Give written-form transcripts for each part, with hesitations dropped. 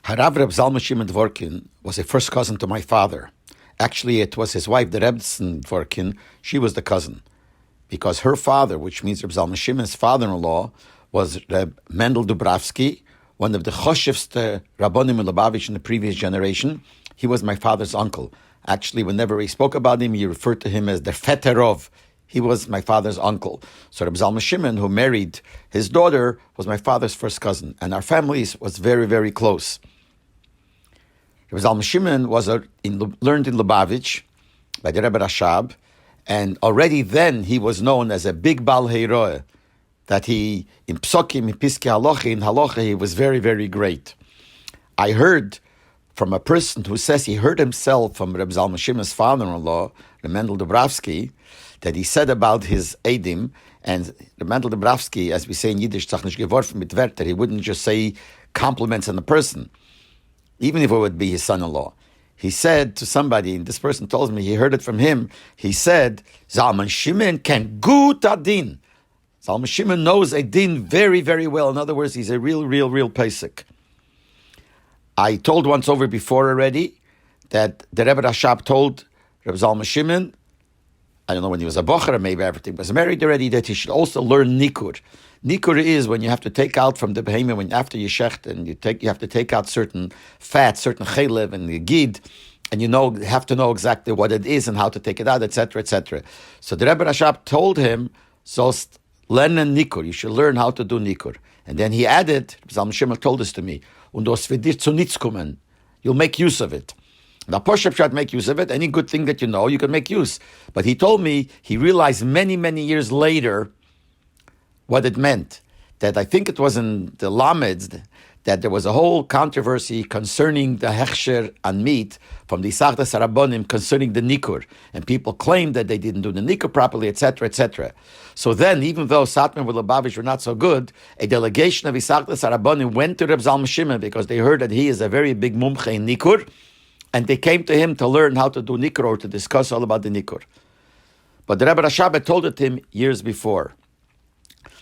Harav Reb Zalman Shimon Dvorkin was a first cousin to my father. Actually, it was his wife, the Rebbe Dvorkin. She was the cousin. Because her father, which means Reb Zalman Shimon's father-in-law, was Reb Mendel Dubravsky, one of the choshivste Rabbonim in Lubavitch in the previous generation. He was my father's uncle. Actually, whenever we spoke about him, he referred to him as the Veterov. He was my father's uncle. So Reb Zalman Shimon, who married his daughter, was my father's first cousin. And our families was very, very close. Reb Zalman Shimon learned in Lubavitch by the Rebbe Rashab, and already then he was known as a big Bal Heiroeh, that he, in Psokim, in Piskei Halacha, in Halacha, he was very, very great. I heard from a person who says he heard himself from Reb Zalman Shimon's father-in-law, Reb Mendel Dubravsky, that he said about his Eidim, and Reb Mendel Dubravsky, as we say in Yiddish, tzach nicht geworfen mit Wörter, he wouldn't just say compliments on the person, even if it would be his son-in-law. He said to somebody, and this person told me he heard it from him, he said, Zalman Shimon can gut adin. Zalman Shimon knows a din very, very well. In other words, he's a real Pesach. I told once over before already that the Rebbe Rashab told Reb Zalman Shimon, I don't know when he was a bocher, maybe everything was married already, that he should also learn nikur. Nikur is when you have to take out from the behemoth, when after you shecht, and you have to take out certain fat, certain chelev and the gid, and you have to know exactly what it is and how to take it out, etc., etc. So the Rebbe Rashab told him, "Sost lernen nikur. You should learn how to do nikur." And then he added, Zalman Shimon told this to me, "Und das wird dir zu nichts kommen. You'll make use of it." Now, Poshup should make use of it. Any good thing that you know, you can make use. But he told me he realized many, many years later what it meant. That I think it was in the Lameds that there was a whole controversy concerning the hechsher on meat from the Isachtas Rabbonim concerning the nikur. And people claimed that they didn't do the nikur properly, etc., etc. So then, even though Satmar with Lubavitch were not so good, a delegation of Isachtas Rabbonim went to Reb Zalman Shimon because they heard that he is a very big mumche in nikur. And they came to him to learn how to do nikur or to discuss all about the nikur. But the Rebbe Rashab had told it to him years before.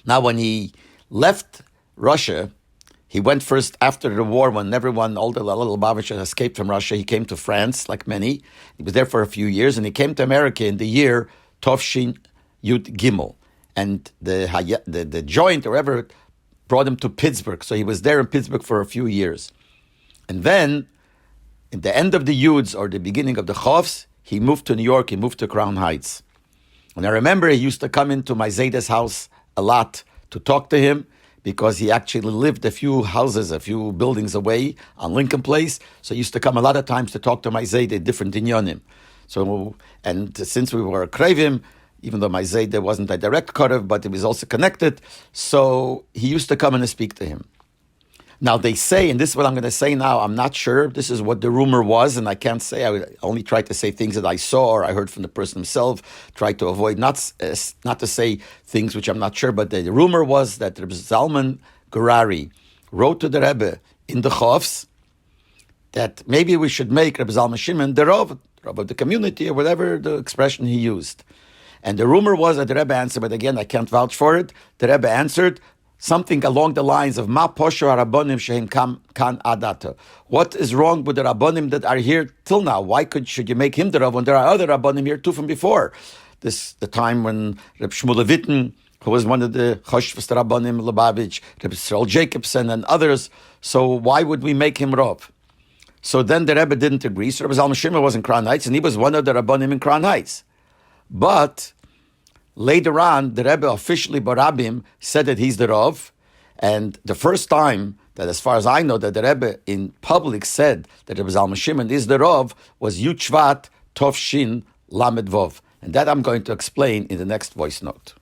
Now, when he left Russia, he went first after the war when everyone, all the little Lubavitch had escaped from Russia. He came to France, like many. He was there for a few years, and he came to America in the year Tovshin Yud Gimel. And the joint or whatever brought him to Pittsburgh. So he was there in Pittsburgh for a few years. And then, in the end of the Yuds, or the beginning of the Chavs, he moved to New York, he moved to Crown Heights. And I remember he used to come into my Zayda's house a lot to talk to him, because he actually lived a few buildings away on Lincoln Place. So he used to come a lot of times to talk to my Zayda, different inyonim. So, and since we were Krevim, even though my Zayda wasn't a direct Korev, but it was also connected, so he used to come and speak to him. Now they say, and this is what I'm going to say now, I'm not sure, this is what the rumor was, and I can't say, I would only try to say things that I saw or I heard from the person himself, try to avoid not to say things which I'm not sure, but the rumor was that Reb Zalman Gurari wrote to the Rebbe in the Chavs that maybe we should make Reb Zalman Shimon the Rav of the community, or whatever the expression he used. And the rumor was that the Rebbe answered, but again, I can't vouch for it, the Rebbe answered, something along the lines of Ma Posho Rabbonim Shehem Kan Adata. What is wrong with the Rabbonim that are here till now? Why should you make him the Rav when there are other Rabbonim here too from before? The time when Reb Shmuel Levitten, who was one of the Choshvos Rabbonim Lubavitch, Reb Yisrael Jacobson and others. So why would we make him Rav? So then the Rebbe didn't agree. So Reb Zalman Shimon was in Crown Heights, and he was one of the Rabbonim in Crown Heights. But later on, the Rebbe officially, Barabim, said that he's the Rav. And the first time that, as far as I know, that the Rebbe in public said that Rebbe Zalman Shimon is the Rav was Yud Shvat Tov Shin Lamed Vov. And that I'm going to explain in the next voice note.